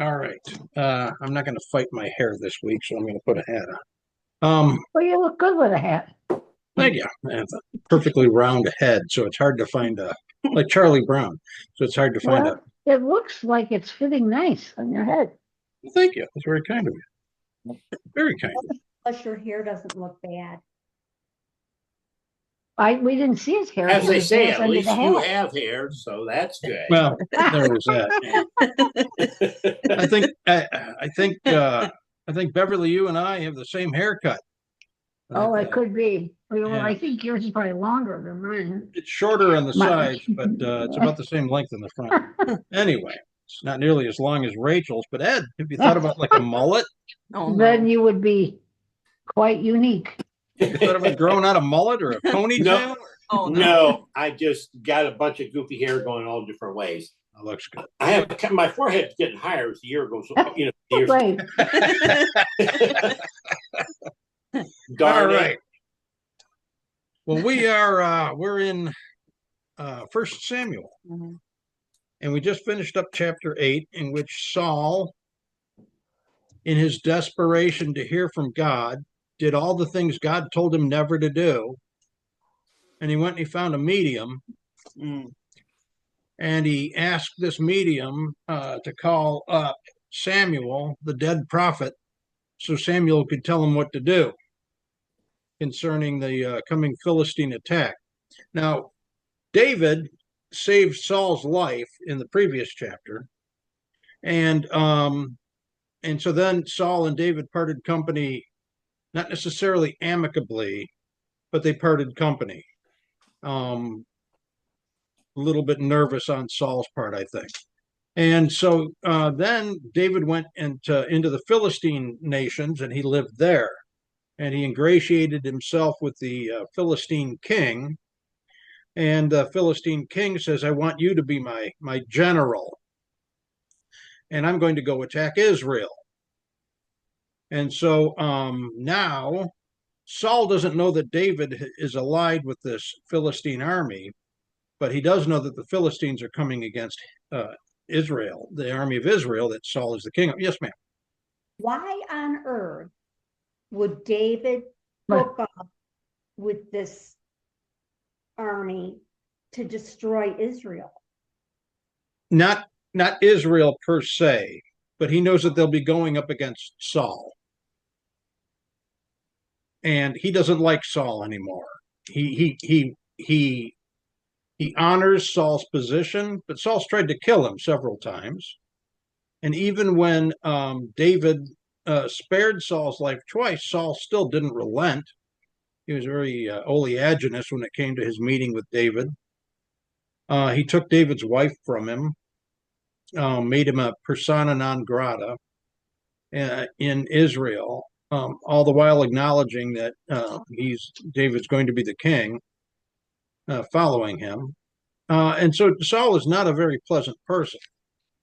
All right. I'm not going to fight my hair this week, so I'm going to put a hat on. Well, you look good with a hat. Thank you. I have a perfectly round head, so it's hard to find like Charlie Brown. So it's hard to find a. Well, it looks like it's fitting nice on your head. Thank you. That's very kind of you. Very kind. Plus, your hair doesn't look bad. We didn't see his hair. As It they was say, there at under least the you hat. have hair, so that's good. Well, there was that. Yeah. I think Beverly, you and I have the same haircut. Oh, it Uh, could be. Well, yeah. I think yours is probably longer than mine. It's shorter on the My- sides, but it's about the same length in the front. Anyway, it's not nearly as long as Rachel's. But Ed, have you thought about like a mullet? Oh, Then you would be quite unique. You thought about growing out a mullet or a ponytail? No. Oh, No, I just got a bunch of goofy hair going all different ways. That looks good. I have my forehead's getting higher as the year goes. Years. Right. All Darn it. right. Well, we're in First Samuel, Mhm. and we just finished up chapter 8, in which Saul, in his desperation to hear from God, did all the things God told him never to do. And he went and he found a medium, and he asked this medium to call up Samuel, the dead prophet, so Samuel could tell him what to do concerning the coming Philistine attack. Now, David saved Saul's life in the previous chapter, and so then Saul and David parted company, not necessarily amicably, but they parted company. A little bit nervous on Saul's part, I think. And so then David went into the Philistine nations, and he lived there. And he ingratiated himself with the Philistine king. And the Philistine king says, I want you to be my general. And I'm going to go attack Israel. And so now Saul doesn't know that David is allied with this Philistine army, but he does know that the Philistines are coming against Israel, the army of Israel that Saul is the king of. Yes, ma'am. Why on earth would David hook up with this army to destroy Israel? Not Israel per se, but he knows that they'll be going up against Saul. And he doesn't like Saul anymore. He honors Saul's position, but Saul's tried to kill him several times. And even when David spared Saul's life twice, Saul still didn't relent. He was very oleaginous when it came to his meeting with David. He took David's wife from him, made him a persona non grata in Israel, all the while acknowledging that David's going to be the king, following him. And so Saul is not a very pleasant person.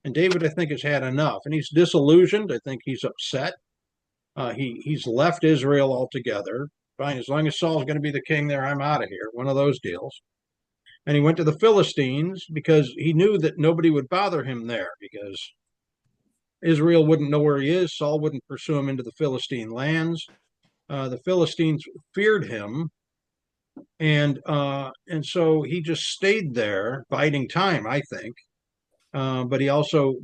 And David, I think, has had enough. And he's disillusioned. I think he's upset. He's left Israel altogether. Fine, as long as Saul's going to be the king there, I'm out of here. One of those deals. And he went to the Philistines because he knew that nobody would bother him there because Israel wouldn't know where he is. Saul wouldn't pursue him into the Philistine lands. The Philistines feared him. And so he just stayed there, biding time, I think. But he also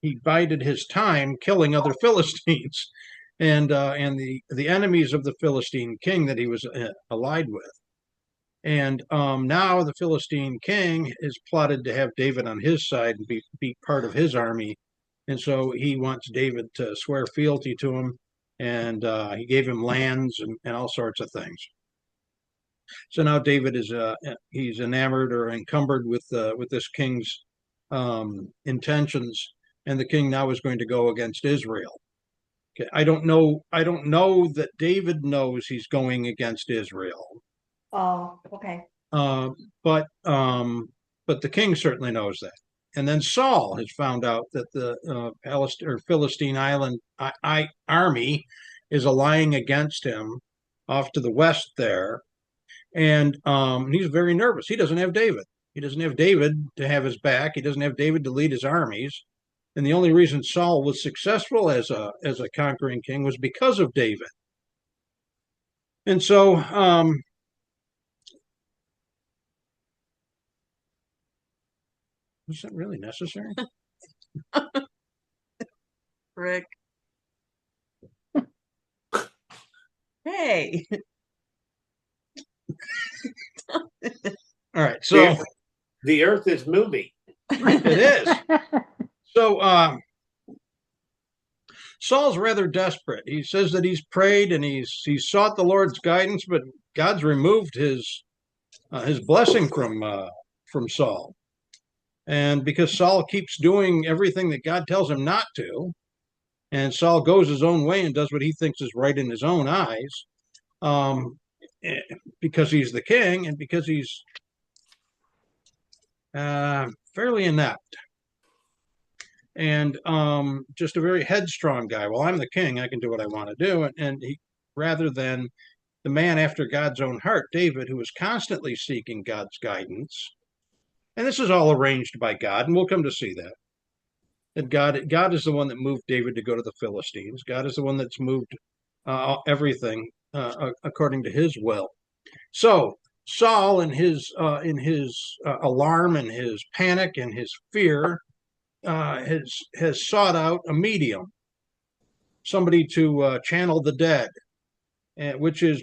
he bided his time killing other Philistines and the enemies of the Philistine king that he was allied with. And now the Philistine king is plotted to have David on his side and be part of his army. And so he wants David to swear fealty to him, and he gave him lands and all sorts of things. So now David is he's enamored or encumbered with this king's intentions, and the king now is going to go against Israel. Okay, I don't know that David knows he's going against Israel. Oh, okay. But the king certainly knows that. And then Saul has found out that the Philistine island army is allying against him off to the west there, and he's very nervous. He doesn't have David. He doesn't have David to have his back. He doesn't have David to lead his armies. And the only reason Saul was successful as a conquering king was because of David. And so was that really necessary? Rick. Hey. All right, so The earth is moving. it is. So Saul's rather desperate. He says that he's prayed and he's sought the Lord's guidance, but God's removed his blessing from Saul. And because Saul keeps doing everything that God tells him not to, and Saul goes his own way and does what he thinks is right in his own eyes, because he's the king and because he's fairly inept and just a very headstrong guy. Well, I'm the king, I can do what I want to do. And he, rather than the man after God's own heart, David, who was constantly seeking God's guidance, and this is all arranged by God, and we'll come to see that. That God is the one that moved David to go to the Philistines. God is the one that's moved everything according to his will. So Saul, in his alarm and his panic and his fear, has sought out a medium, somebody to channel the dead, which is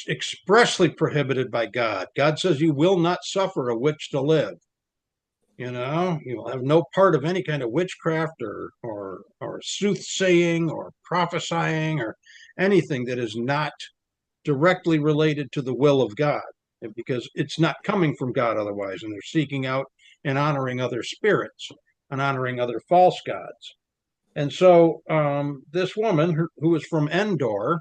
expressly prohibited by God. God says you will not suffer a witch to live. You know, you will have no part of any kind of witchcraft or soothsaying or prophesying or anything that is not directly related to the will of God, because it's not coming from God otherwise, and they're seeking out and honoring other spirits and honoring other false gods. And so this woman who was from Endor,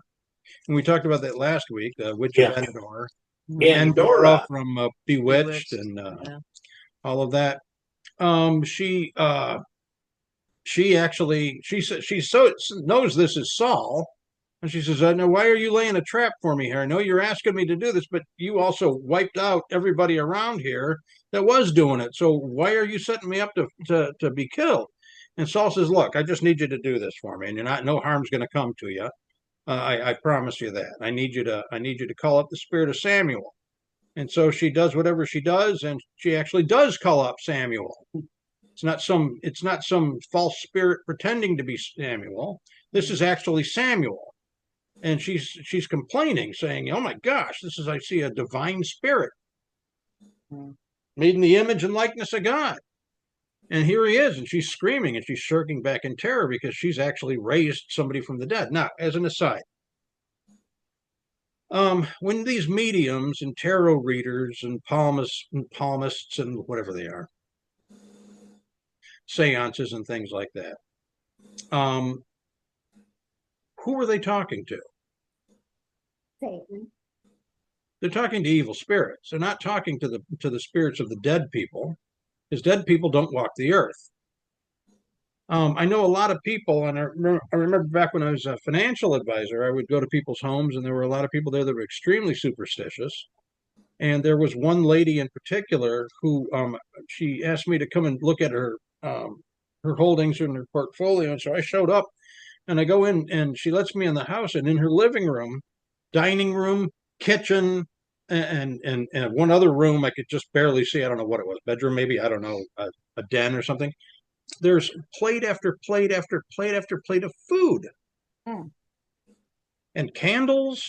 and we talked about that last week, the witch of Endor, Endora from Bewitched and all of that. She knows this is Saul, and she says, "I know, why are you laying a trap for me here? I know you're asking me to do this, but you also wiped out everybody around here that was doing it. So why are you setting me up to be killed?" And Saul says, "Look, I just need you to do this for me, and no harm's going to come to you. I promise you that. I need you to call up the spirit of Samuel." And so she does whatever she does, and she actually does call up Samuel. It's not some false spirit pretending to be Samuel. This is actually Samuel. And she's complaining, saying, "Oh my gosh, I see a divine spirit made in the image and likeness of God. And here he is." And she's screaming and she's shirking back in terror because she's actually raised somebody from the dead. Now, as an aside, when these mediums and tarot readers and palmists and whatever they are, seances and things like that, who are they talking to? Satan. They're talking to evil spirits. They're not talking to the spirits of the dead people, because dead people don't walk the earth. I know a lot of people, and I remember back when I was a financial advisor, I would go to people's homes, and there were a lot of people there that were extremely superstitious. And there was one lady in particular who she asked me to come and look at her holdings in her portfolio. And so I showed up, and I go in, and she lets me in the house, and in her living room, dining room, kitchen, and one other room I could just barely see. I don't know what it was, bedroom maybe, I don't know, a den or something. There's plate after plate after plate after plate of food and candles.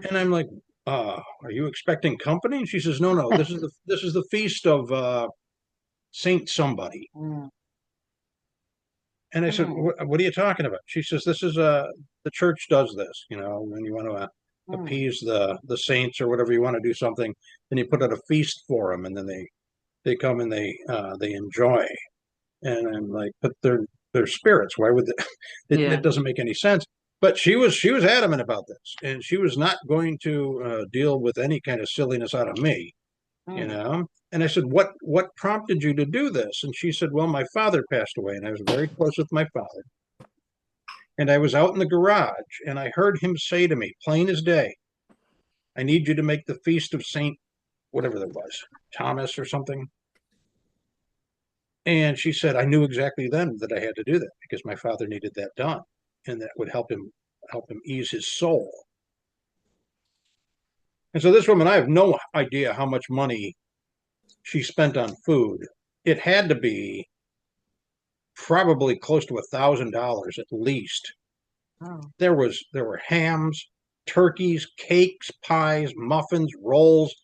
And I'm like, are you expecting company? And she says, no, this is the feast of Saint somebody. And I said, what are you talking about? She says, this is the church does this, when you want to appease the saints or whatever, you want to do something, then you put out a feast for them, and then they come and they enjoy. And I'm like, but they're spirits. Why would they? It doesn't make any sense. But she was adamant about this, and she was not going to deal with any kind of silliness out of me, And I said, what prompted you to do this? And she said, well, my father passed away, and I was very close with my father. And I was out in the garage, and I heard him say to me, plain as day, I need you to make the feast of Saint, whatever that was, Thomas or something. And she said, I knew exactly then that I had to do that because my father needed that done, and that would help him ease his soul. And so this woman, I have no idea how much money she spent on food. It had to be probably close to $1,000 at least. Oh, There were hams, turkeys, cakes, pies, muffins, rolls,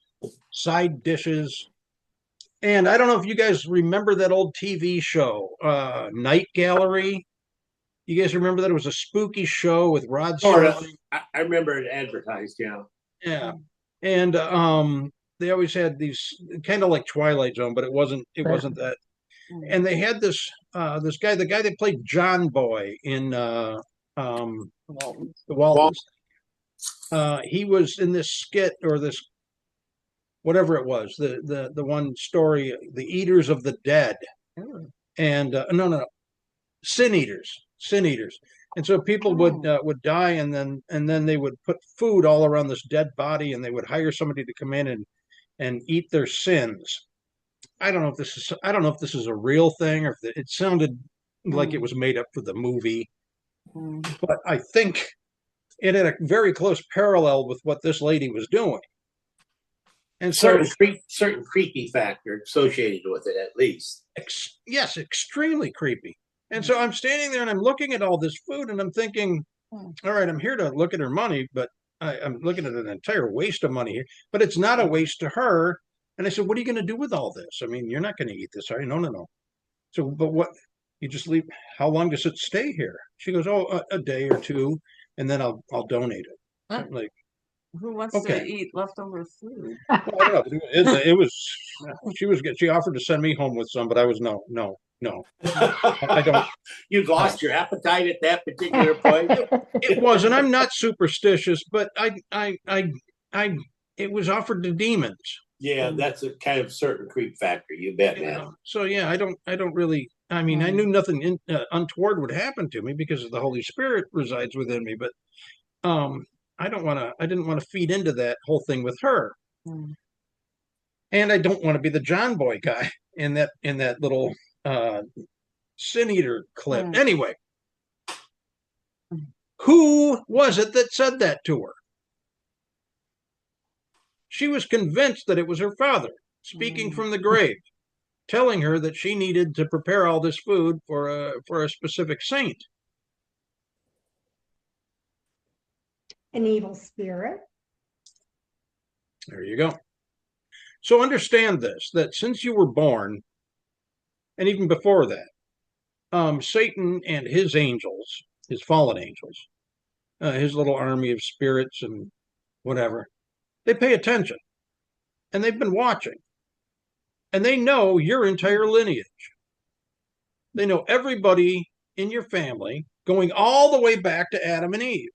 side dishes. And I don't know if you guys remember that old TV show, Night Gallery. You guys remember that? It was a spooky show with Rod Sort of. Serling. I remember it advertised, yeah. Yeah. And they always had these kind of like Twilight Zone, but it wasn't that. And they had this guy, the guy that played John Boy in the Waltons. He was in this skit or this whatever it was, the one story, The Eaters of the Dead. And no, sin eaters. And so people would die, and then they would put food all around this dead body, and they would hire somebody to come in and eat their sins. I don't know if this is a real thing, or if it sounded like it was made up for the movie, but I think it had a very close parallel with what this lady was doing. And so, certain creepy factor associated with it, at least. yes, extremely creepy. And so I'm standing there and I'm looking at all this food and I'm thinking, all right, I'm here to look at her money, but I'm looking at an entire waste of money here. But it's not a waste to her. And I said, what are you going to do with all this? I mean, you're not going to eat this, are you? No. So, but what? You just leave? How long does it stay here? She goes, oh, a day or two, and then I'll donate it. Huh? I'm like, who wants Okay. to eat leftover food? well, I don't know. It was. She offered to send me home with some, but I was no. I don't. You've lost your appetite at that particular point. It was, and I'm not superstitious, but it was offered to demons. Yeah, that's a kind of certain creep factor. You bet, You man. know? So yeah, I don't really. I mean, I knew nothing untoward would happen to me because the Holy Spirit resides within me, but I didn't want to feed into that whole thing with her, and I don't want to be the John Boy guy in that little sin eater clip. Anyway, who was it that said that to her? She was convinced that it was her father speaking from the grave, telling her that she needed to prepare all this food for a specific saint. An evil spirit. There you go. So understand this, that since you were born, and even before that, Satan and his angels, his fallen angels, his little army of spirits and whatever, they pay attention. And they've been watching. And they know your entire lineage. They know everybody in your family, going all the way back to Adam and Eve.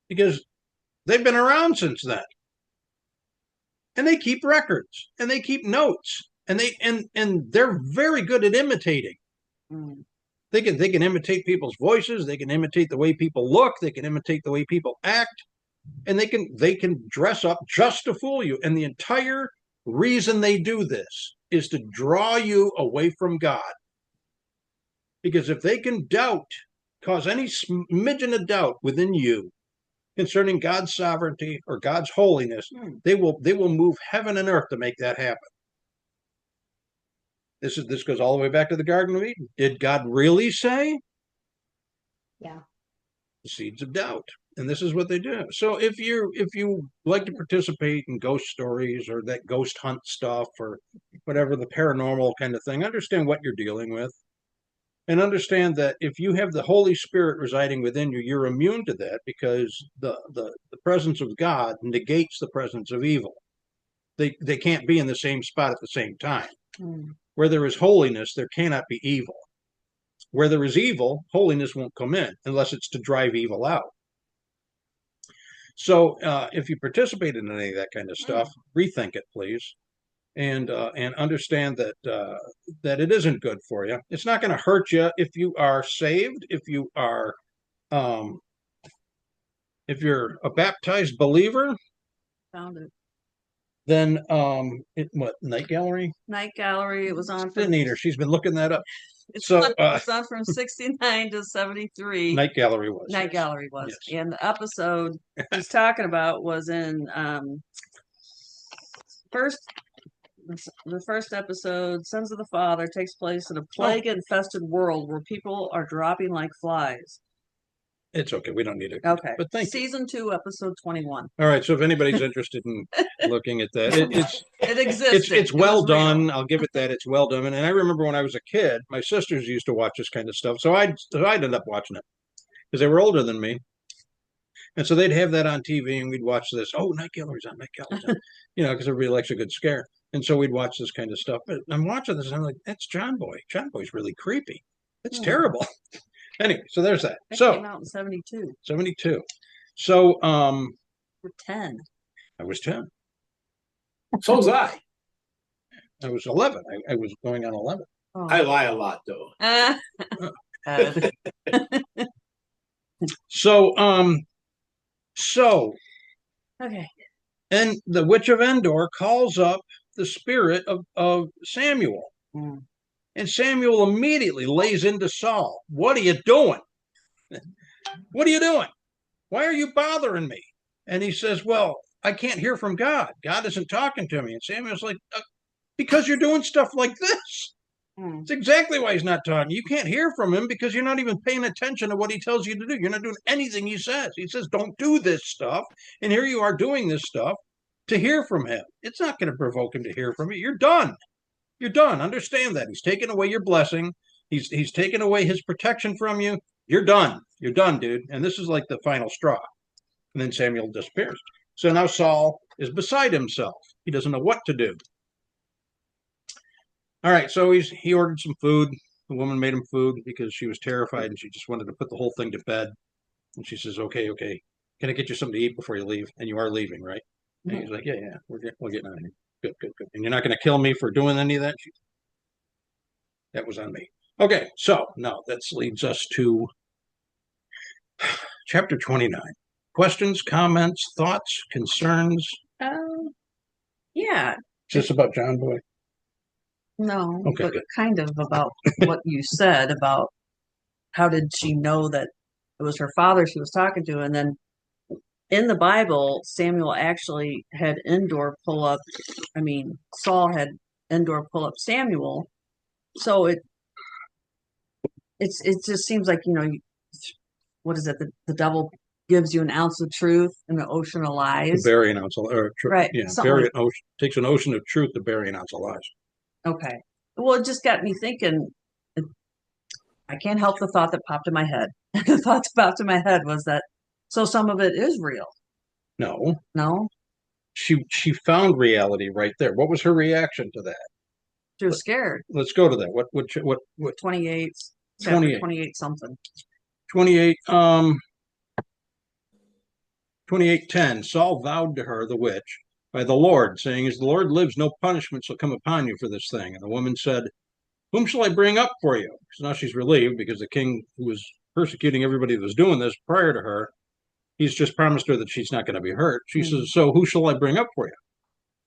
Because they've been around since then. And they keep records and they keep notes. And they're very good at imitating. They can imitate people's voices, they can imitate the way people look, they can imitate the way people act, and they can dress up just to fool you. And the entire reason they do this is to draw you away from God. Because if they can cause any smidgen of doubt within you concerning God's sovereignty or God's holiness, they will move heaven and earth to make that happen. This goes all the way back to the Garden of Eden. Did God really say? Yeah. The seeds of doubt. And this is what they do. So if you like to participate in ghost stories or that ghost hunt stuff or whatever, the paranormal kind of thing, understand what you're dealing with. And understand that if you have the Holy Spirit residing within you, you're immune to that because the presence of God negates the presence of evil. They can't be in the same spot at the same time. Where there is holiness, there cannot be evil. Where there is evil, holiness won't come in unless it's to drive evil out. So if you participate in any of that kind of stuff, rethink it, please. And understand that that it isn't good for you. It's not going to hurt you if you are saved, if you are if you're a baptized believer. Found it. Then Night Gallery? Night Gallery, it was on Didn't from, need her. She's been looking that up. it's So, on, it's on from 69 to 73. Night Gallery was. Night yes. Gallery was. Yes. And the episode he's talking about was in first the first episode, Sons of the Father, takes place in a plague-infested world where people are dropping like flies. It's okay. We don't need it. Okay. But thank you. Season 2, episode 21. All right. So if anybody's interested in looking at that, it's It exists. it's well done. I'll give it that. It's well done. And I remember when I was a kid, my sisters used to watch this kind of stuff. So I'd end up watching it because they were older than me. And so they'd have that on TV and we'd watch this. Oh, Night Gallery's on, Night Gallery's on. Because everybody likes a good scare. And so we'd watch this kind of stuff. But I'm watching this and I'm like, that's John Boy. John Boy's really creepy. It's terrible. Anyway, so there's that. That So came out in 72. 72. So For 10. I was 10. So was I. I was 11. I was going on 11. Oh. I lie a lot though. So Okay. and the witch of Endor calls up the spirit of Samuel. Mm. And Samuel immediately lays into Saul. What are you doing? What are you doing? Why are you bothering me? And he says, well, I can't hear from God. God isn't talking to me. And Samuel's like, because you're doing stuff like this. Mm. It's exactly why he's not talking. You can't hear from him because you're not even paying attention to what he tells you to do. You're not doing anything he says. He says, don't do this stuff. And here you are doing this stuff to hear from him. It's not going to provoke him to hear from you. You're done. You're done. Understand that. He's taken away your blessing. He's taken away his protection from you. You're done. You're done, dude. And this is like the final straw. And then Samuel disappears. So now Saul is beside himself. He doesn't know what to do. All right, so he ordered some food. The woman made him food because she was terrified and she just wanted to put the whole thing to bed. And she says, okay, can I get you something to eat before you leave? And you are leaving, right? And he's like, yeah, we're getting out of here. Good. And you're not going to kill me for doing any of that? That was on me. Okay, so now that leads us to chapter 29. Questions, comments, thoughts, concerns? Yeah. Is this about John Boy? No, Okay, but good. kind of about what you said about how did she know that it was her father she was talking to. And then in the Bible, Samuel actually had Saul had Endor pull up Samuel. So it just seems like, what is it? The devil gives you an ounce of truth in the ocean of lies. To bury an ounce of Right, Yeah, something takes an ocean of truth to bury an ounce of lies. Okay. Well, it just got me thinking. I can't help the thought that popped in my head. The thought that popped in my head was that, so some of it is real. No, No? she found reality right there. What was her reaction to that? She was scared. Let's go to that. What 28, chapter 28. 28 something. 28 28:10 Saul vowed to her, the witch, by the Lord, saying, as the Lord lives, no punishment shall come upon you for this thing. And the woman said, whom shall I bring up for you? So now she's relieved because the king who was persecuting everybody that was doing this prior to her, he's just promised her that she's not going to be hurt. She says, so who shall I bring up for you?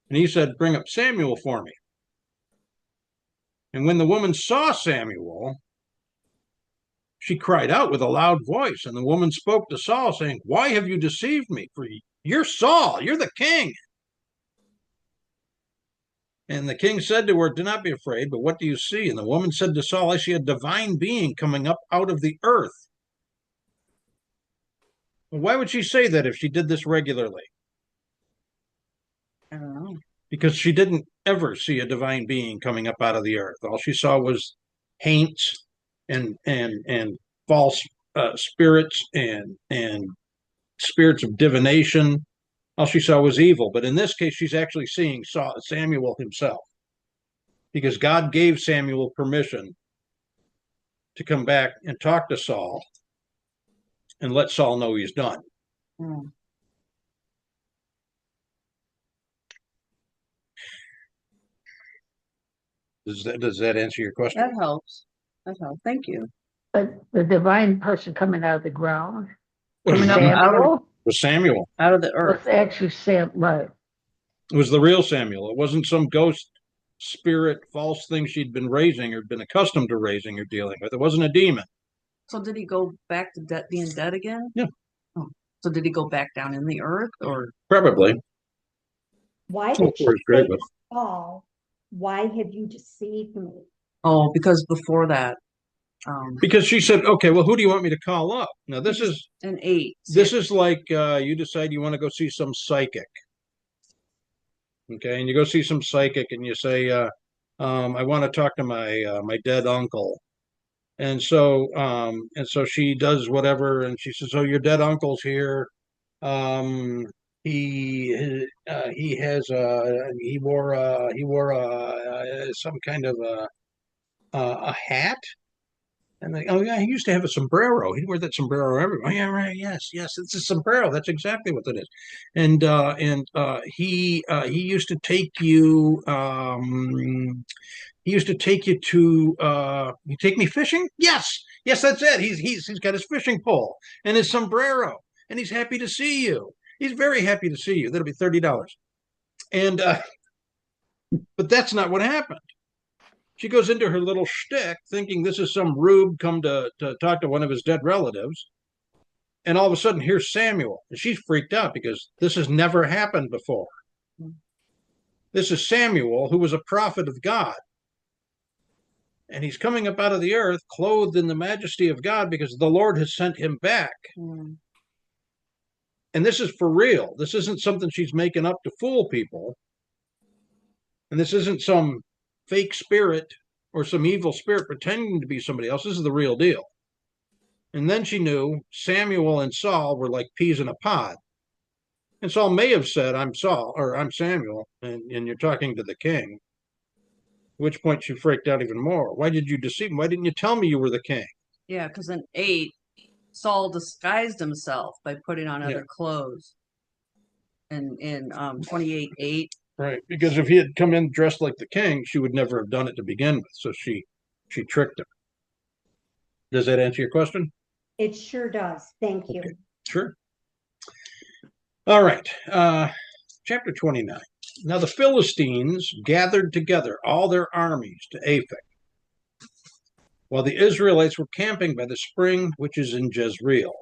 And he said, bring up Samuel for me. And when the woman saw Samuel, she cried out with a loud voice. And the woman spoke to Saul, saying, why have you deceived me? For you're Saul, you're the king. And the king said to her, do not be afraid, but what do you see? And the woman said to Saul, I see a divine being coming up out of the earth. Well, why would she say that if she did this regularly? I don't know. Because she didn't ever see a divine being coming up out of the earth. All she saw was haints and false spirits and spirits of divination. All she saw was evil. But in this case, she's actually seeing Samuel himself, because God gave Samuel permission to come back and talk to Saul and let Saul know he's done. Hmm. Does that answer your question? That helps. Thank you. But the divine person coming out of the ground, What Coming up Samuel, was Samuel? out of the earth. was actually Sam, right? It was the real Samuel. It wasn't some ghost spirit, false thing she'd been raising or been accustomed to raising or dealing with. It wasn't a demon. So did he go back to being dead again? Yeah. Oh. So did he go back down in the earth, or Probably. Why Oh, did she poor say David. to Saul, why have you deceived me? oh, because before that, Because she said, okay, well, who do you want me to call up? Now, this is an 8. this is like you decide you want to go see some psychic. Okay, and you go see some psychic and you say, I want to talk to my dead uncle. And so she does whatever, and she says, "Oh, your dead uncle's here. Um, he has he wore some kind of a hat." And they, oh yeah, he used to have a sombrero. He'd wear that sombrero everywhere. Oh yeah, right. Yes, yes, it's a sombrero. That's exactly what it is. And he used to take you. He used to take you to. You take me fishing? Yes, yes, that's it. He's got his fishing pole and his sombrero, and he's happy to see you. He's very happy to see you. That'll be $30. And but that's not what happened. She goes into her little shtick thinking this is some rube come to talk to one of his dead relatives. And all of a sudden, here's Samuel. And she's freaked out because this has never happened before. This is Samuel, who was a prophet of God. And he's coming up out of the earth, clothed in the majesty of God, because the Lord has sent him back. Mm. And this is for real. This isn't something she's making up to fool people. And this isn't some fake spirit or some evil spirit pretending to be somebody else. This is the real deal. And then she knew Samuel and Saul were like peas in a pod. And Saul may have said, I'm Saul, or I'm Samuel, and you're talking to the king. At which point she freaked out even more. Why did you deceive me? Why didn't you tell me you were the king? Yeah, because in 8, Saul disguised himself by putting on other Yeah. clothes. And in 28:8, Right. Because if he had come in dressed like the king, she would never have done it to begin with. So she tricked him. Does that answer your question? It sure does. Thank you. Okay. Sure. All right. Chapter 29. Now the Philistines gathered together all their armies to Aphek, while the Israelites were camping by the spring which is in Jezreel,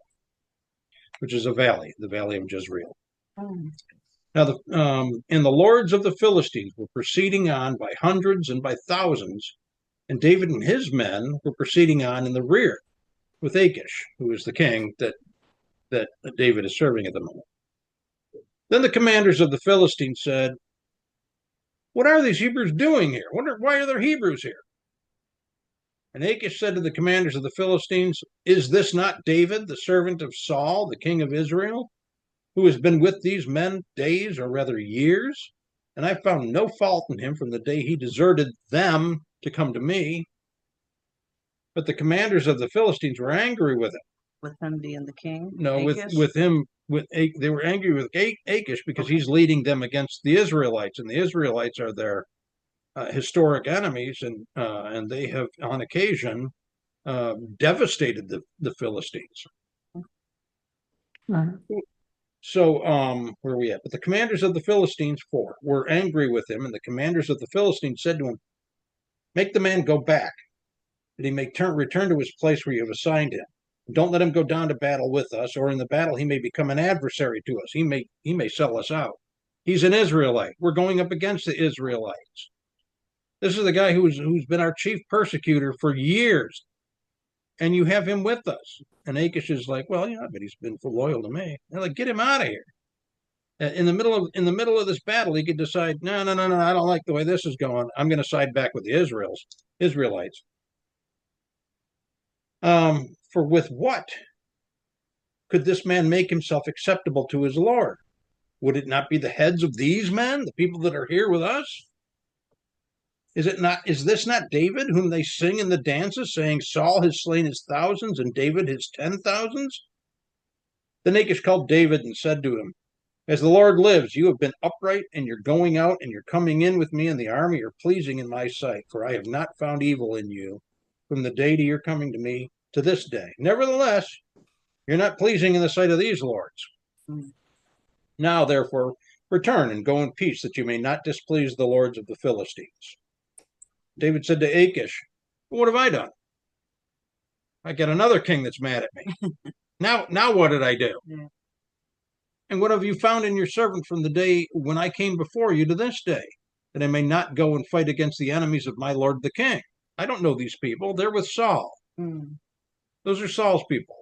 which is a valley, the valley of Jezreel. Now and the lords of the Philistines were proceeding on by hundreds and by thousands, and David and his men were proceeding on in the rear with Achish, who is the king that David is serving at the moment. Then the commanders of the Philistines said, "What are these Hebrews doing here? Why are there Hebrews here?" And Achish said to the commanders of the Philistines, "Is this not David, the servant of Saul, the king of Israel, who has been with these men days, or rather years? And I found no fault in him from the day he deserted them to come to me." But the commanders of the Philistines were angry with him. with him being the king. No, Achish? with him. They were angry with Achish because he's leading them against the Israelites, and the Israelites are their historic enemies, and they have on occasion devastated the Philistines. Right. So where are we at? But the commanders of the Philistines were angry with him, and the commanders of the Philistines said to him, "Make the man go back, that he may return to his place where you have assigned him. Don't let him go down to battle with us, or in the battle he may become an adversary to us. He may sell us out. He's an Israelite. We're going up against the Israelites. This is the guy who's been our chief persecutor for years, and you have him with us." And Achish is like, "Well, yeah, but he's been loyal to me." They're like, "Get him out of here." In the middle of this battle, he could decide, no, I don't like the way this is going. I'm going to side back with the Israelites. For with what could this man make himself acceptable to his Lord? Would it not be the heads of these men, the people that are here with us? Is this not David, whom they sing in the dances, saying, Saul has slain his thousands and David his 10,000s? Then Achish called David and said to him, "As the Lord lives, you have been upright, and your going out and your coming in with me in the army are pleasing in my sight, for I have not found evil in you from the day to your coming to me to this day. Nevertheless, you're not pleasing in the sight of these lords. Mm. Now, therefore, Return and go in peace, that you may not displease the lords of the Philistines. David said to Achish, what have I done? I got another king that's mad at me. Now what did I do? Yeah. And what have you found in your servant from the day when I came before you to this day, that I may not go and fight against the enemies of my lord the king? I don't know these people. They're with Saul. Mm. Those are Saul's people.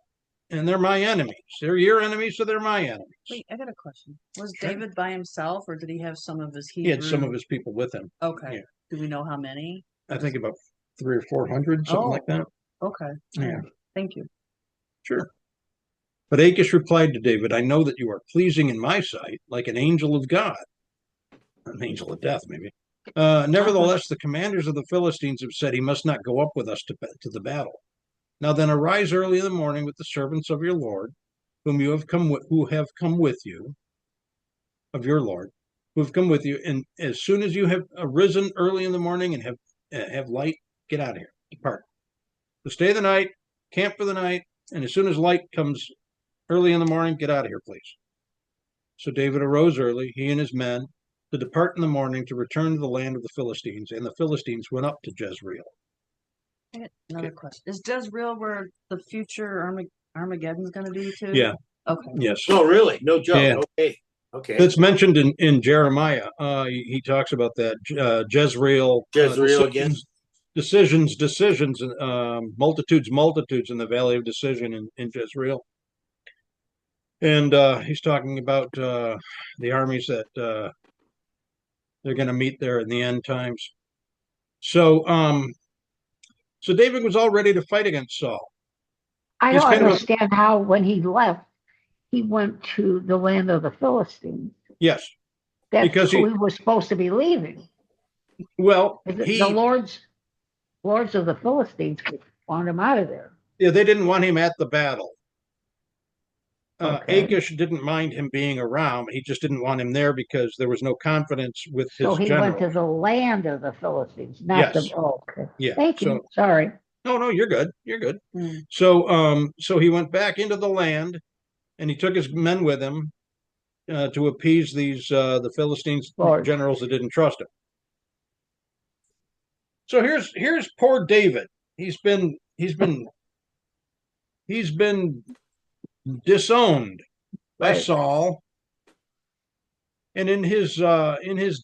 And they're my enemies. They're your enemies, so they're my enemies. Wait, I got a question. Was Sure. David by himself, or did he have some of his Hebrew? He had some of his people with him. Okay. Yeah. Do we know how many? I think about 300 or 400, something Oh. like that. Okay. Yeah. Thank you. Sure. But Achish replied to David, I know that you are pleasing in my sight, like an angel of God. An angel of death, maybe. Nevertheless, the commanders of the Philistines have said he must not go up with us to the battle. Now then, arise early in the morning with the servants of your Lord, who have come with you, of your Lord, who have come with you, and as soon as you have arisen early in the morning and have light, get out of here, depart. So stay the night, camp for the night, and as soon as light comes early in the morning, get out of here, please. So David arose early, he and his men, to depart in the morning to return to the land of the Philistines, and the Philistines went up to Jezreel. I got another question. Is Jezreel where the future Armageddon's going to be too? Yeah. Okay. Yes. No, really, no joke. Yeah. Okay, okay. That's mentioned in Jeremiah. He talks about that. Jezreel. Jezreel again. Decisions, multitudes in the valley of decision in Jezreel. And he's talking about the armies that they're going to meet there in the end times. So David was all ready to fight against Saul. I He's don't kind of a- understand how, when he left, he went to the land of the Philistines. Yes. That's Because who he was supposed to be leaving. Well, The lords of the Philistines wanted him out of there. yeah, they didn't want him at the battle. Okay. Achish didn't mind him being around. He just didn't want him there because there was no confidence with his So he general. went to the land of the Philistines, not Yes. okay. Yeah. Thank you. So, Sorry. no, you're good. You're good. Mm. So he went back into the land, and he took his men with him to appease the Philistines Lord. generals that didn't trust him. So here's poor David. He's been disowned by Right. Saul, and in his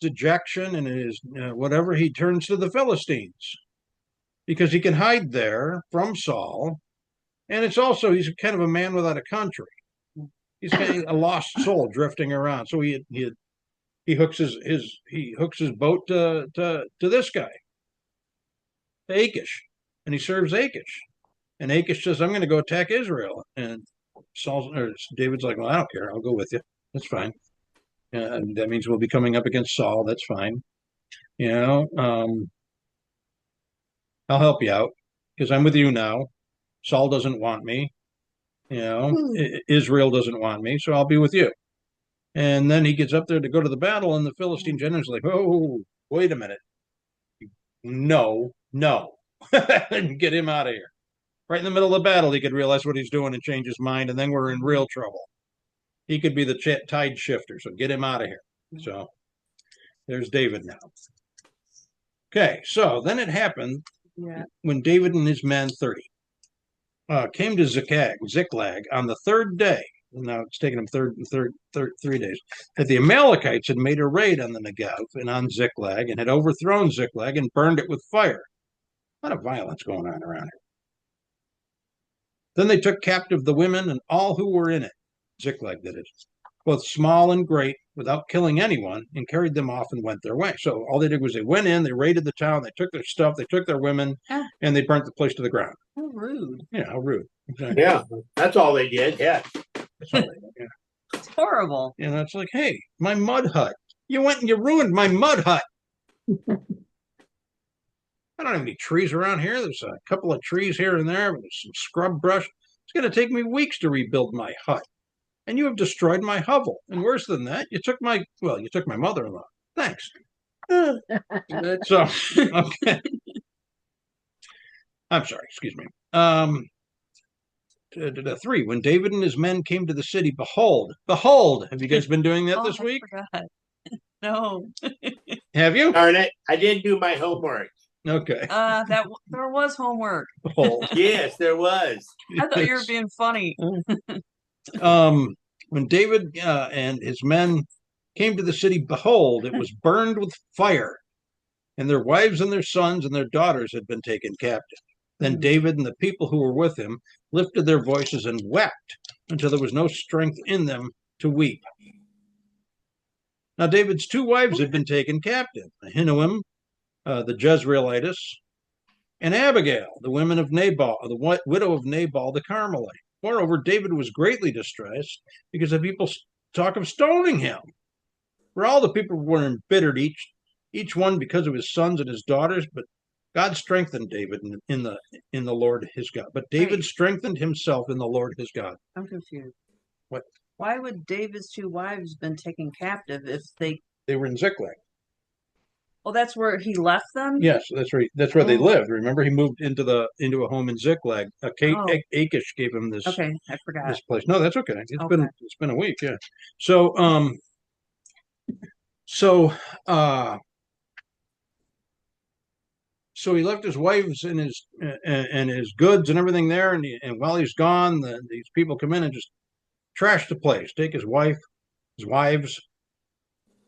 dejection and in his whatever, he turns to the Philistines because he can hide there from Saul, and it's also he's kind of a man without a country. He's kind of a lost soul drifting around. So he hooks his boat to this guy, to Achish, and he serves Achish. And Achish says, "I'm going to go attack Israel." And David's like, "Well, I don't care. I'll go with you. That's fine. And that means we'll be coming up against Saul. That's fine. I'll help you out because I'm with you now. Saul doesn't want me. Israel doesn't want me, so I'll be with you." And then he gets up there to go to the battle, and the Philistine general's like, "Oh, wait a minute. No. And get him out of here." Right in the middle of the battle, he could realize what he's doing and change his mind, and then we're in real trouble. He could be the tide shifter, so get him out of here. So there's David now. Okay, so then it happened when David and his men, 30, came to Ziklag on the third day. Now it's taken them 3 days. That the Amalekites had made a raid on the Negev and on Ziklag and had overthrown Ziklag and burned it with fire. A lot of violence going on around here. Then they took captive the women and all who were in it, Ziklag that is, both small and great, without killing anyone, and carried them off and went their way. So all they did was they went in, they raided the town, they took their stuff, they took their women, and they burnt the place to the ground. How rude. Yeah, how rude. Exactly. Yeah, that's all they did. Yeah. That's all they did, yeah. It's horrible. And it's like, hey, my mud hut. You went and you ruined my mud hut. I don't have any trees around here. There's a couple of trees here and there. There's some scrub brush. It's going to take me weeks to rebuild my hut. And you have destroyed my hovel. And worse than that, you took my mother-in-law. Thanks. So, okay. I'm sorry, excuse me. 3. When David and his men came to the city, behold. Have you guys been doing that Oh, this I week? forgot. No. Have you? Darn it, I didn't do my homework. Okay. There was homework. Behold. Yes, there was. I thought you were being funny. When David and his men came to the city, behold, it was burned with fire, and their wives and their sons and their daughters had been taken captive. Then David and the people who were with him lifted their voices and wept until there was no strength in them to weep. Now David's 2 wives had been taken captive, Ahinoam, the Jezreelitess, and Abigail, the women of Nabal, the widow of Nabal the Carmelite. Moreover, David was greatly distressed because the people talk of stoning him. For all the people were embittered, each one because of his sons and his daughters, but God strengthened David in the Lord his God. But David Right. strengthened himself in the Lord his God. I'm confused. What? Why would David's 2 wives been taken captive if they? They were in Ziklag. Oh, that's where he left them. Yes, that's right. That's where they Oh. lived. Remember, he moved into a home in Ziklag. Oh. Achish gave him this Okay, I forgot. this place. No, that's okay. It's Okay. been a week. Yeah. So so he left his wives and his goods and everything there, and while he's gone, these people come in and just trash the place. Take his wife, his wives,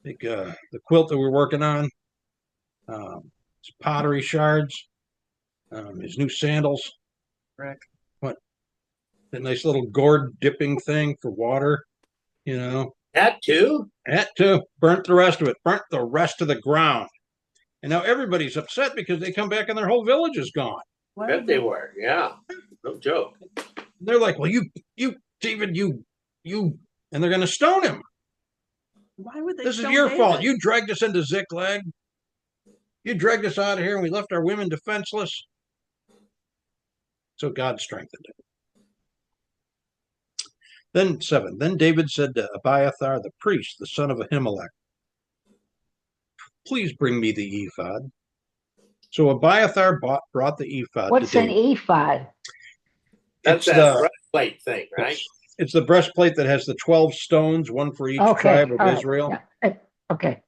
take the quilt that we're working on, his pottery shards, his new sandals. Rick. What? That nice little gourd dipping thing for water, you know. That too? That too. Burnt the rest of it. Burnt the rest of the ground. And now everybody's upset because they come back and their whole village is gone. Why Bet would they were. Yeah. No joke. They're like, well, you, David, you, and they're going to stone him. Why would they? This is stone your fault. David? You dragged us into Ziklag. You dragged us out of here and we left our women defenseless. So God strengthened him. Then 7. Then David said to Abiathar the priest, the son of Ahimelech, please bring me the ephod. So Abiathar brought the ephod What's to an David. ephod? That's It's that the breastplate thing, right? it's the breastplate that has the 12 stones, one for each Okay, tribe of all right, Israel. yeah, okay.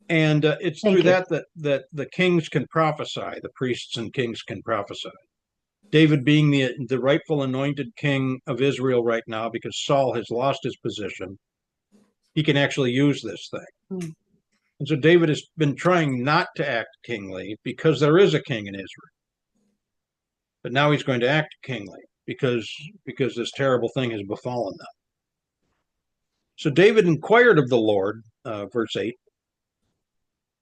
And it's Thank through you. that the kings can prophesy, the priests and kings can prophesy. David being the rightful anointed king of Israel right now, because Saul has lost his position, he can actually use this thing. Hmm. And so David has been trying not to act kingly because there is a king in Israel. But now he's going to act kingly because this terrible thing has befallen them. So David inquired of the Lord, verse 8,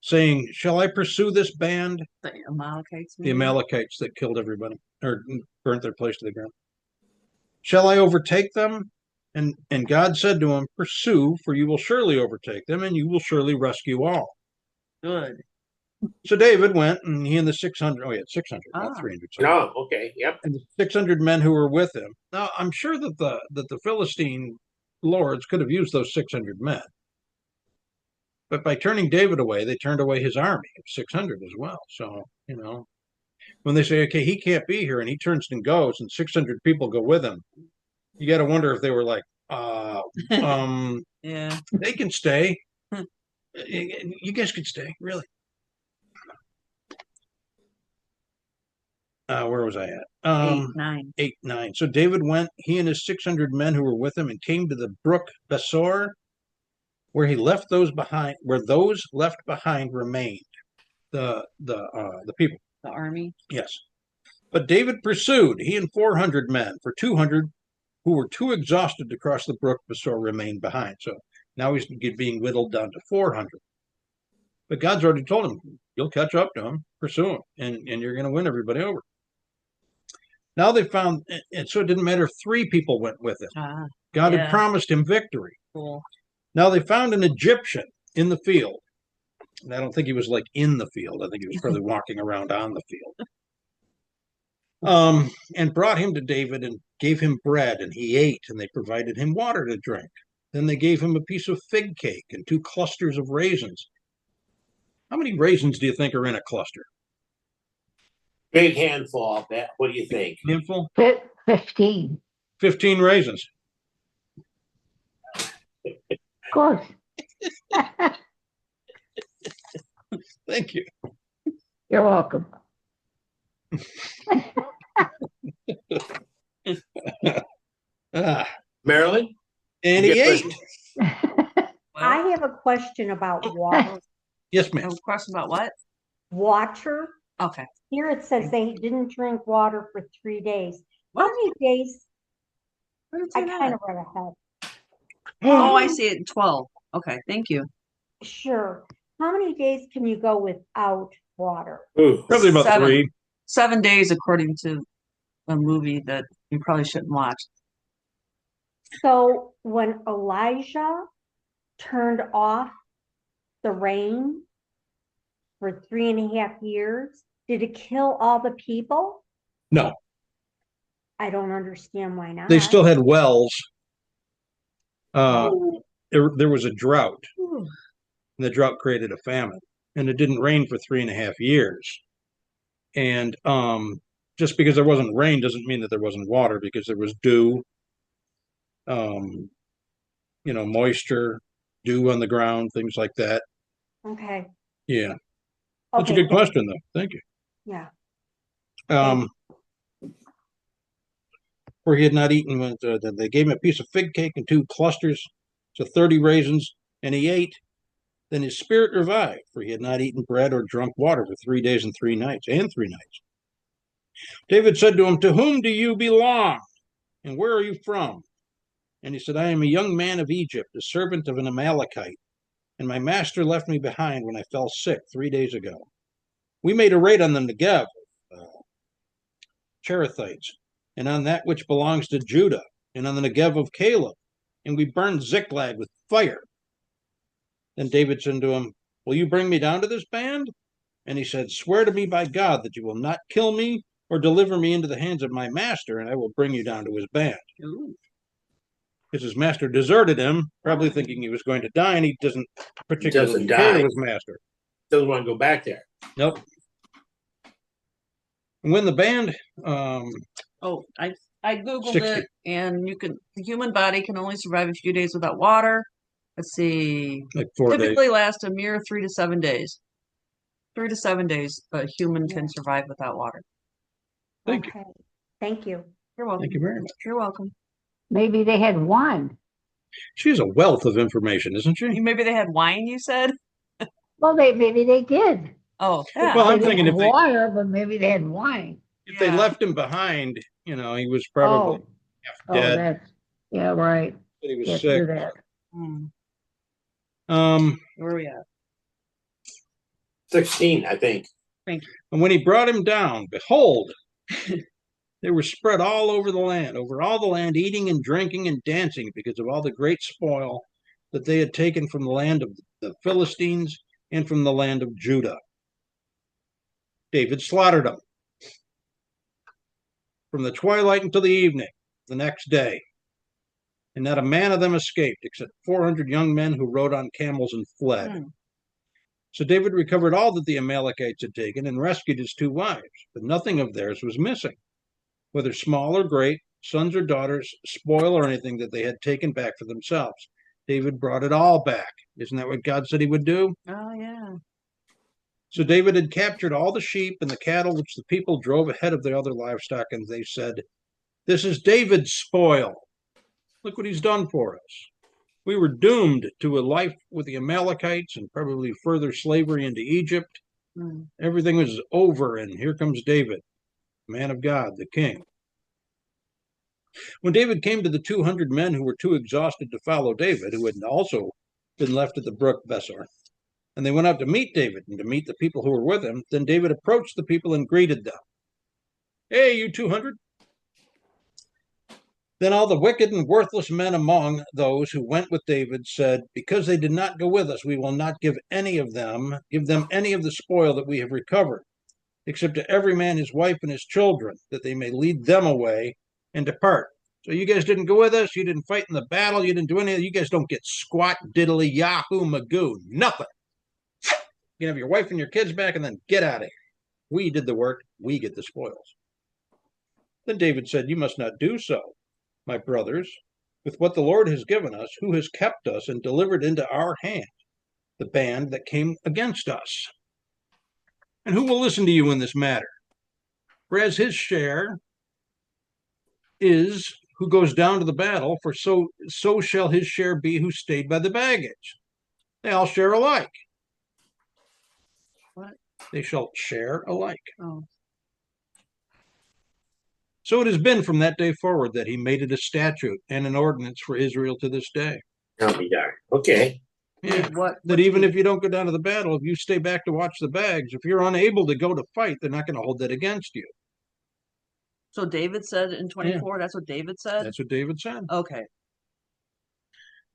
saying, shall I pursue this band? The Amalekites. The maybe? Amalekites that killed everybody or burnt their place to the ground. Shall I overtake them? And God said to him, pursue, for you will surely overtake them, and you will surely rescue all. Good. So David went, and he and the 600, he had 600, Ah. not 300. No, okay. Yep. And the 600 men who were with him. Now, I'm sure that the Philistine lords could have used those 600 men. But by turning David away, they turned away his army of 600 as well. So, when they say, okay, he can't be here, and he turns and goes, and 600 people go with him, you got to wonder if they were like, Yeah. they can stay. Hmm. You guys can stay, really. Where was I at? 8, 9. 8, 9. So David went, he and his 600 men who were with him, and came to the brook Besor, where those left behind remained. The people. The army. Yes. But David pursued, he and 400 men, for 200 who were too exhausted to cross the brook Besor remained behind. So now he's being whittled down to 400. But God's already told him, you'll catch up to him, pursue him, and you're going to win everybody over. Now they found, and so it didn't matter if 3 people went with him. Ah, God yeah. had promised him victory. cool. Now they found an Egyptian in the field. And I don't think he was like in the field. I think he was probably walking around on the field. And brought him to David and gave him bread, and he ate, and they provided him water to drink. Then they gave him a piece of fig cake and 2 clusters of raisins. How many raisins do you think are in a cluster? Big handful, I'll bet. What do you think? Handful? 15. 15 raisins. Of course. Thank you. You're welcome. Ah, Marilyn? and You he get ate. What? I have a question about water. Yes, A ma'am. question about what? Water. Okay. Here it says they didn't drink water for 3 days. How What? many days? Where did it I say kind that? of read ahead. Oh, I see it. 12. Okay. Thank you. Sure. How many days can you go without water? Ooh, Probably about 7. 3. 7 days, according to a movie that you probably shouldn't watch. So when Elijah turned off the rain for 3.5 years, did it kill all the people? No, I don't understand why not. they still had wells. Oh, There was a drought, Ooh. and the drought created a famine, and it didn't rain for 3.5 years. And just because there wasn't rain doesn't mean that there wasn't water, because there was dew, moisture, dew on the ground, things like that. okay. Yeah, that's a Okay. good question, though. Thank you. Yeah. Where he had not eaten, they gave him a piece of fig cake and 2 clusters, so 30 raisins, and he ate. Then his spirit revived, for he had not eaten bread or drunk water for 3 days and 3 nights. David said to him, "To whom do you belong? And where are you from?" And he said, "I am a young man of Egypt, a servant of an Amalekite, and my master left me behind when I fell sick 3 days ago. We made a raid on the Negev, Cherethites, and on that which belongs to Judah, and on the Negev of Caleb, and we burned Ziklag with fire." Then David said to him, "Will you bring me down to this band?" And he said, "Swear to me by God that you will not kill me or deliver me into the hands of my master, and I will bring you down to his band." Ooh. Because his master deserted him, probably thinking he was going to die, and he doesn't particularly Doesn't care die. to his master. doesn't want to go back there. Nope. And when the band, Oh, I Googled 60. it, and the human body can only survive a few days without water. Let's see. like 4 days, Typically last a mere 3 to 7 days. 3 to 7 days, a human can survive without water. Thank you. Okay. Thank you. You're welcome. Thank you very much. You're welcome. Maybe they had wine. She's a wealth of information, isn't she? Maybe they had wine, you said? Well, maybe they did. Oh, yeah. Well, They I'm didn't thinking have if they water, but maybe they had wine. they Yeah. left him behind, he was probably half dead. That's right. But he was Can't sick. do that. Where are we at? 16, I think. And when he brought him down, behold, they were spread all over all the land, eating and drinking and dancing because of all the great spoil that they had taken from the land of the Philistines and from the land of Judah. David slaughtered them from the twilight until the evening the next day. And not a man of them escaped, except 400 young men who rode on camels and fled. So David recovered all that the Amalekites had taken and rescued his 2 wives, but nothing of theirs was missing, whether small or great, sons or daughters, spoil or anything that they had taken back for themselves. David brought it all back. Isn't that what God said he would do? Oh, yeah. So David had captured all the sheep and the cattle which the people drove ahead of the other livestock, and they said, "This is David's spoil. Look what he's done for us. We were doomed to a life with the Amalekites and probably further slavery into Egypt. Everything was over, and here comes David, man of God, the king." When David came to the 200 men who were too exhausted to follow David, who had also been left at the brook Besor, and they went out to meet David and to meet the people who were with him, then David approached the people and greeted them. "Hey, you 200. Then all the wicked and worthless men among those who went with David said, "Because they did not go with us, we will not give them any of the spoil that we have recovered, except to every man his wife and his children, that they may lead them away and depart. So you guys didn't go with us, you didn't fight in the battle, you didn't do anything, you guys don't get squat, diddly, yahoo, magoo, nothing. You can have your wife and your kids back and then get out of here. We did the work, we get the spoils." Then David said, "You must not do so. my brothers, with what the Lord has given us, who has kept us and delivered into our hand the band that came against us. And who will listen to you in this matter? For as his share is who goes down to the battle, for so shall his share be who stayed by the baggage. They all share alike. What? They shall share alike. Oh, So it has been from that day forward that he made it a statute and an ordinance for Israel to this day. I'll be darned. Okay. Yeah. what? That even if you don't go down to the battle, if you stay back to watch the bags, if you're unable to go to fight, they're not going to hold that against you. So David said in 24, that's what David said? That's what David said. Okay.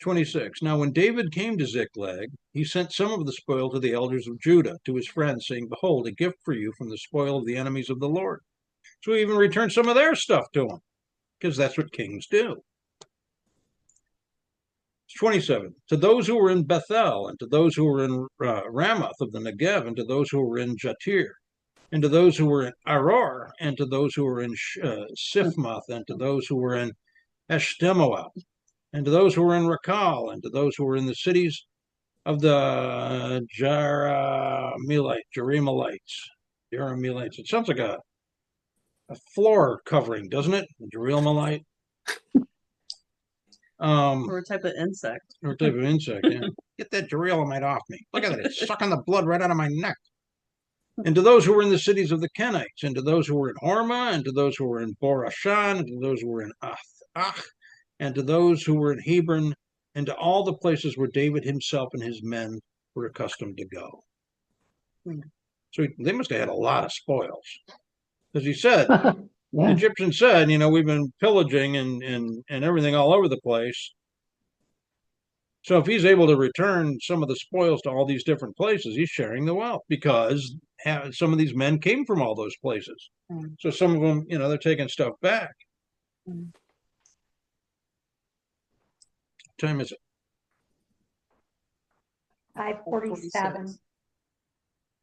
26. Now, when David came to Ziklag, he sent some of the spoil to the elders of Judah, to his friends, saying, Behold, a gift for you from the spoil of the enemies of the Lord. So he even returned some of their stuff to him, because that's what kings do. 27. To those who were in Bethel, and to those who were in Ramoth of the Negev, and to those who were in Jatir, and to those who were in Aror, and to those who were in Sifmoth, and to those who were in Eshtemoa, and to those who were in Rakal, and to those who were in the cities of the Jerahmeelites. It sounds like a floor covering, doesn't it? Jerahmeelite. Or a type of insect. Or type of insect, yeah. Get that Jerahmeelite off me. Look at that, it's sucking the blood right out of my neck. And to those who were in the cities of the Kenites, and to those who were in Hormah, and to those who were in Borashan, and to those who were in Ach, and to those who were in Hebron, and to all the places where David himself and his men were accustomed to go. So they must have had a lot of spoils. Because he said, the Yeah. Egyptians said, we've been pillaging and everything all over the place. So if he's able to return some of the spoils to all these different places, he's sharing the wealth, because some of these men came from all those places. So some of them, they're taking stuff back. What time is it? 5:47.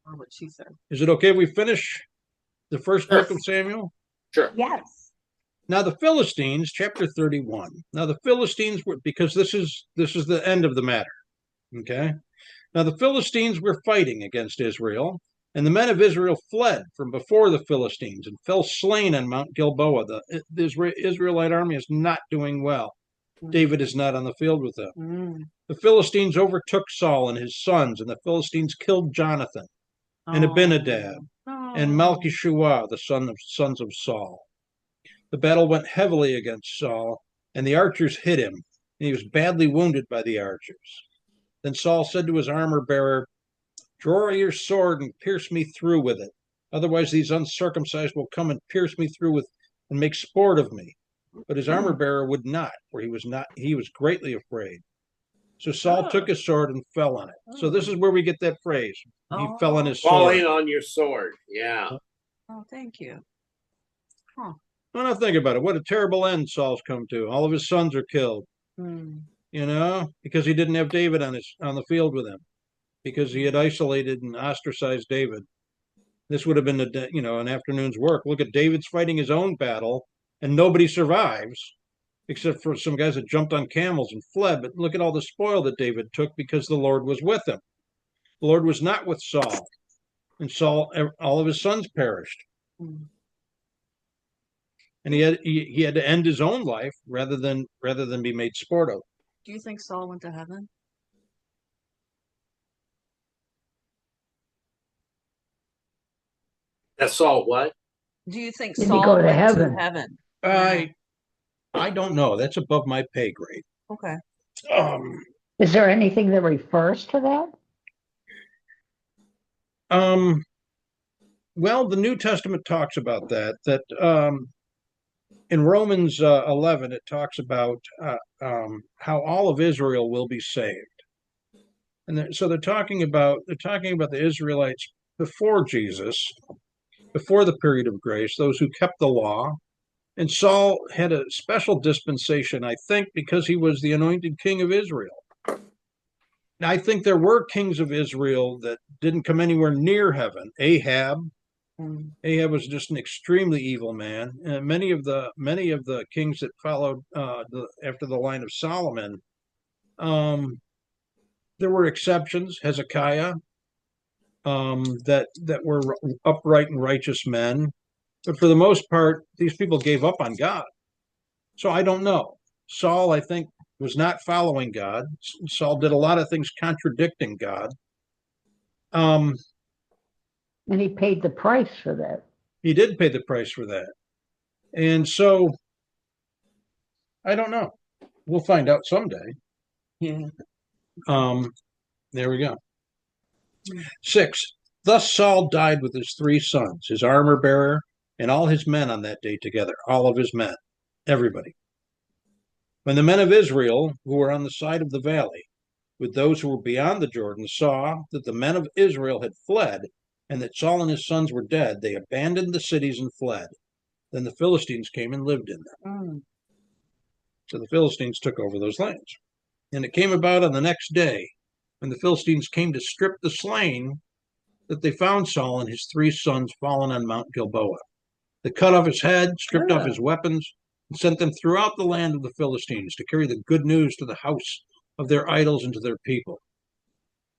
Or what she said. Is it okay if we finish the first book of Samuel? Sure. Yes. Now the Philistines, chapter 31. Now the Philistines were, because this is the end of the matter. Okay. Now the Philistines were fighting against Israel, and the men of Israel fled from before the Philistines and fell slain on Mount Gilboa. The Israelite army is not doing well. David is not on the field with them. The Philistines overtook Saul and his sons, and the Philistines killed Jonathan and Abinadab and Malchishua, the sons of Saul. The battle went heavily against Saul, and the archers hit him, and he was badly wounded by the archers. Then Saul said to his armor bearer, Draw your sword and pierce me through with it. Otherwise these uncircumcised will come and pierce me through with and make sport of me. But his armor bearer would not, for he was greatly afraid. So Saul took his sword and fell on it. So this is where we get that phrase. He fell on his sword. Falling on your sword. Yeah. Oh, thank you. Well, now think about it. What a terrible end Saul's come to. All of his sons are killed. Because he didn't have David on the field with him, because he had isolated and ostracized David. This would have been an afternoon's work. Look at David's fighting his own battle, and nobody survives, except for some guys that jumped on camels and fled. But look at all the spoil that David took, because the Lord was with him. The Lord was not with Saul, and Saul, all of his sons perished. And he had to end his own life rather than be made sport of. Do you think Saul went to heaven? That's Saul what? Do you think Did he Saul go to went heaven? to heaven? I don't know. That's above my pay grade. Okay. Is there anything that refers to that? Well, the New Testament talks about that in Romans 11, it talks about how all of Israel will be saved. And so they're talking about the Israelites before Jesus, before the period of grace, those who kept the law. And Saul had a special dispensation, I think, because he was the anointed king of Israel. Now, I think there were kings of Israel that didn't come anywhere near heaven. Ahab Mm. Ahab was just an extremely evil man. And many of the kings that followed after the line of Solomon, there were exceptions. Hezekiah, that were upright and righteous men, but for the most part, these people gave up on God. So I don't know. Saul, I think, was not following God. Saul did a lot of things contradicting God. And he paid the price for that. He did pay the price for that. And so I don't know. We'll find out someday. Yeah. There we go. 6. Thus Saul died with his 3 sons, his armor bearer, and all his men on that day together. All of his men, everybody. When the men of Israel, who were on the side of the valley, with those who were beyond the Jordan, saw that the men of Israel had fled, and that Saul and his sons were dead, they abandoned the cities and fled. Then the Philistines came and lived in them. Mm. So the Philistines took over those lands. And it came about on the next day, when the Philistines came to strip the slain, that they found Saul and his 3 sons fallen on Mount Gilboa. They cut off his head, stripped off his weapons, and sent them throughout the land of the Philistines to carry the good news to the house of their idols and to their people.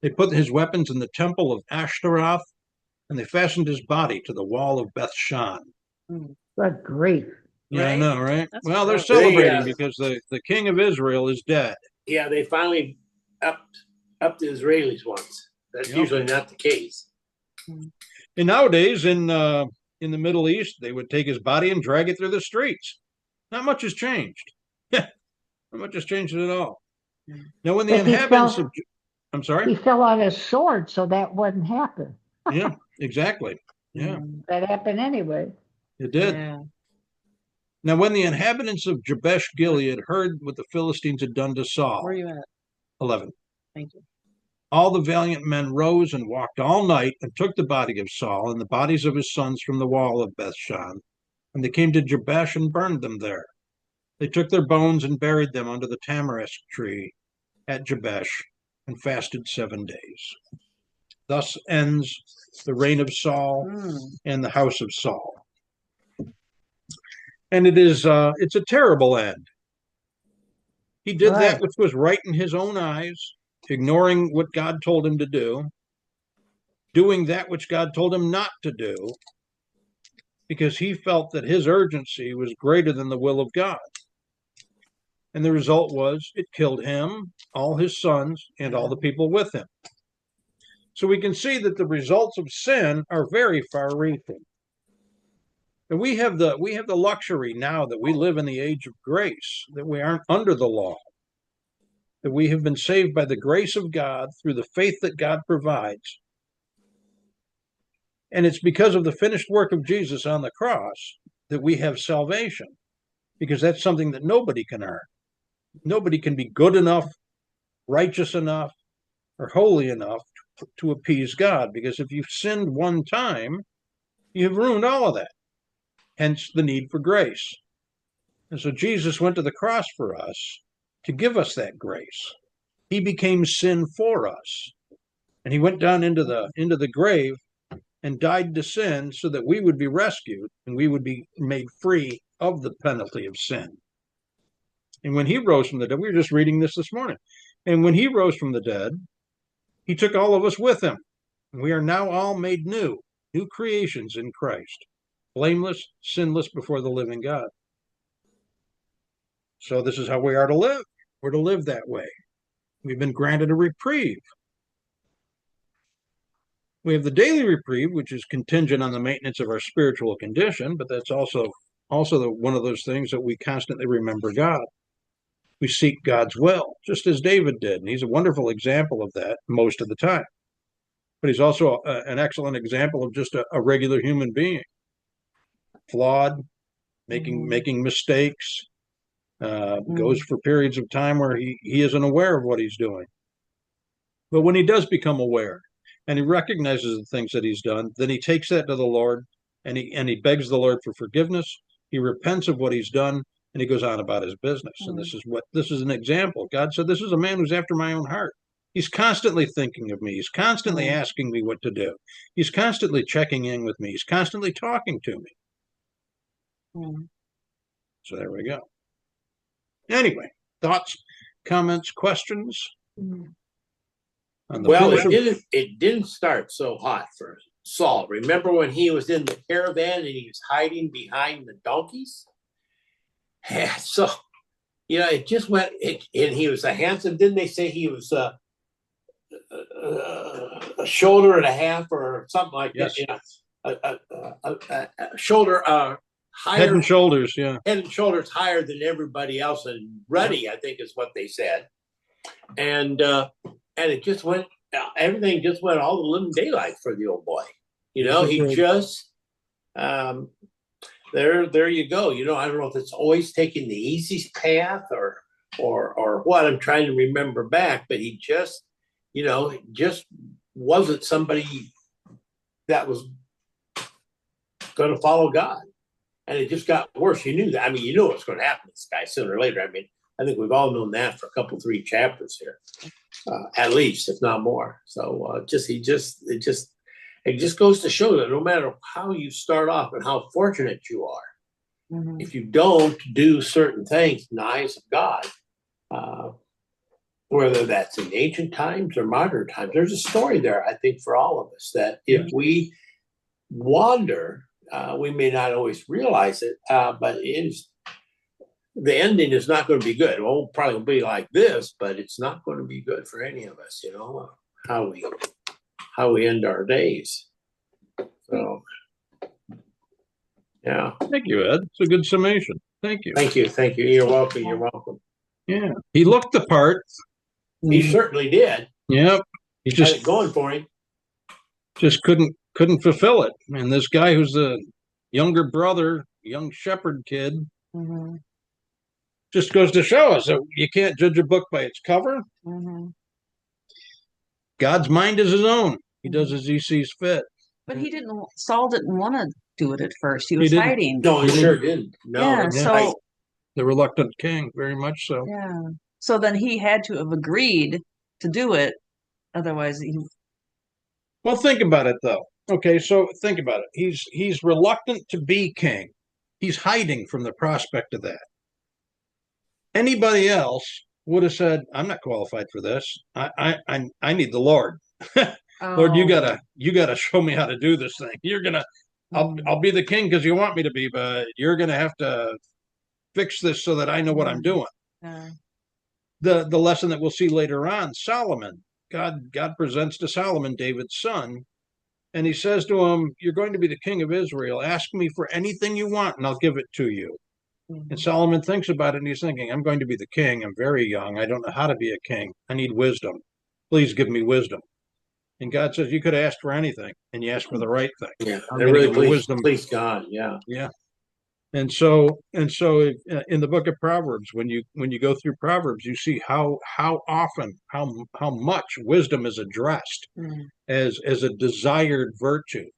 They put his weapons in the temple of Ashtaroth, and they fastened his body to the wall of Beth Shan. Good grief. Yeah, I Right? know, right? That's Well, they're gross. celebrating They, because the king of Israel is dead. Yeah, they finally upped the Israelis once. That's Yep. usually not the case. And nowadays, in the Middle East, they would take his body and drag it through the streets. Not much has changed. Not much has changed at all. Now, when the But he inhabitants fell- of, I'm sorry. He fell on his sword, so that wouldn't happen. Yeah, exactly. Yeah, Mm. That happened anyway. it did. Yeah. Now, when the inhabitants of Jabesh Gilead heard what the Philistines had done to Saul, Where are you at? 11, Thank you. all the valiant men rose and walked all night and took the body of Saul and the bodies of his sons from the wall of Bethshan. And they came to Jabesh and burned them there. They took their bones and buried them under the tamarisk tree at Jabesh and fasted 7 days. Thus ends the reign of Saul Mm. and the house of Saul. And it's a terrible end. He did that Right. which was right in his own eyes, ignoring what God told him to do, doing that which God told him not to do, because he felt that his urgency was greater than the will of God. And the result was it killed him, all his sons, and all the people with him. So we can see that the results of sin are very far-reaching. And we have the luxury now that we live in the age of grace, that we aren't under the law, that we have been saved by the grace of God through the faith that God provides. And it's because of the finished work of Jesus on the cross that we have salvation, because that's something that nobody can earn. Nobody can be good enough, righteous enough, or holy enough to appease God, because if you've sinned one time, you've ruined all of that. Hence the need for grace. And so Jesus went to the cross for us to give us that grace. He became sin for us. And he went down into the grave and died to sin so that we would be rescued and we would be made free of the penalty of sin. And when he rose from the dead, we were just reading this morning. And when he rose from the dead, he took all of us with him. We are now all made new creations in Christ, blameless, sinless before the living God. So this is how we are to live. We're to live that way. We've been granted a reprieve. We have the daily reprieve, which is contingent on the maintenance of our spiritual condition, but that's also one of those things that we constantly remember God. We seek God's will, just as David did, and he's a wonderful example of that most of the time. But he's also an excellent example of just a regular human being, flawed, making mistakes, goes for periods of time where he isn't aware of what he's doing. But when he does become aware and he recognizes the things that he's done, then he takes that to the Lord and he begs the Lord for forgiveness. He repents of what he's done and he goes on about his business. And this is an example. God said, this is a man who's after my own heart. He's constantly thinking of me. He's constantly Mm. asking me what to do. He's constantly checking in with me. He's constantly talking to me. Mm. So there we go. Anyway, thoughts, comments, questions Mm. on the Well, finish of it didn't start so hot for Saul. Remember when he was in the caravan and he was hiding behind the donkeys? Yeah, so it just went. And he was a handsome. Didn't they say he was a shoulder and a half or something like Yes. that? A shoulder head higher, and shoulders? Yeah. head and shoulders higher than everybody else, and ruddy, I think is what they said. And it just went. Everything just went all the living daylight for the old boy. He just. There you go. I don't know if it's always taking the easiest path or what. I'm trying to remember back, but he just, just wasn't somebody that was going to follow God. And it just got worse. You knew that. I mean, you knew what was going to happen to this guy sooner or later. I mean, I think we've all known that for a couple, 3 chapters here, at least, if not more. So it just goes to show that no matter how you start off and how fortunate you are, Mhm. if you don't do certain things in the eyes of God, whether that's in ancient times or modern times, there's a story there, I think, for all of us, that if we wander, we may not always realize it, but the ending is not going to be good. It won't probably be like this, but it's not going to be good for any of us, how we end our days. So, yeah. Thank you, Ed. It's a good summation. Thank you. Thank you. You're welcome. Yeah. He looked the part. He certainly did. Yep. He Had just it going for him. couldn't fulfill it. And this guy who's the younger brother, young shepherd kid, Mhm. just goes to show us that you can't judge a book by its cover. Mhm. God's mind is his own. He does as he sees fit. But Saul didn't want to do it at first. He was didn't. hiding. No, he sure didn't. No, Yeah, that's so right. The reluctant king, very much so. yeah. So then he had to have agreed to do it. Otherwise, Well, think about it though. Okay, so think about it. He's reluctant to be king. He's hiding from the prospect of that. Anybody else would have said, "I'm not qualified for this. I need the Lord. Lord, you Oh. gotta show me how to do this thing. I'll be the king because you want me to be, but you're gonna have to fix this so that I know what I'm doing." Yeah. The lesson that we'll see later on, Solomon, God presents to Solomon, David's son, and he says to him, "You're going to be the king of Israel. Ask me for anything you want, and I'll give it to you." Mhm. And Solomon thinks about it, and he's thinking, "I'm going to be the king. I'm very young. I don't know how to be a king. I need wisdom. Please give me wisdom." And God says, "You could ask for anything, and you ask for the right thing." Yeah, I'm that gonna really give you wisdom. please God. Yeah. Yeah. And so in the book of Proverbs, when you go through Proverbs, you see how often, how much wisdom is addressed Mhm. as a desired virtue,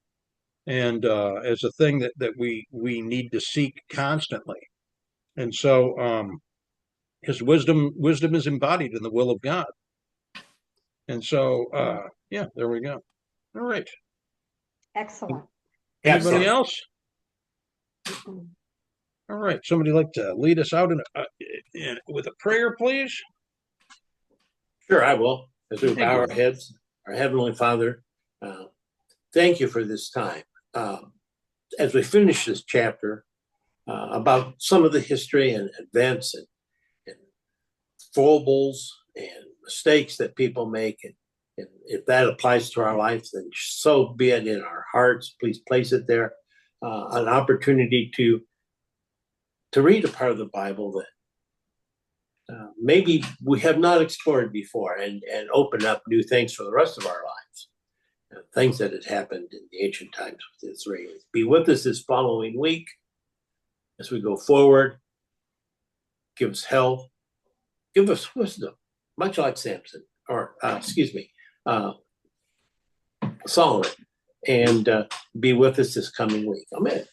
and as a thing that we need to seek constantly. And so his wisdom is embodied in the will of God. And so yeah, there we go. All right. Excellent. Anybody Excellent. else? All right. Somebody like to lead us out with a prayer, please? Sure, I will. As we Thank bow you. our heads, our Heavenly Father, thank you for this time. As we finish this chapter about some of the history and events and foibles and mistakes that people make, and if that applies to our life, then so be it in our hearts. Please place it there. An opportunity to read a part of the Bible that maybe we have not explored before, and open up new things for the rest of our lives. Things that had happened in the ancient times with the Israelis. Be with us this following week as we go forward. Give us health. Give us wisdom, much like Samson, or Solomon, and be with us this coming week. Amen.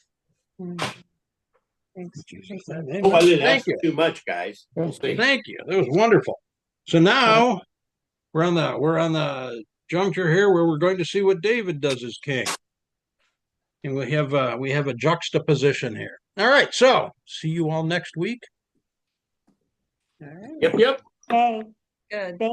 Thanks. Oh, I didn't Thank ask you. too much, guys. We'll see. Thank you. That was wonderful. So now we're on the juncture here where we're going to see what David does as king. And we have a juxtaposition here. All right, so see you all next week. All right. Yep, yep. Okay. Good.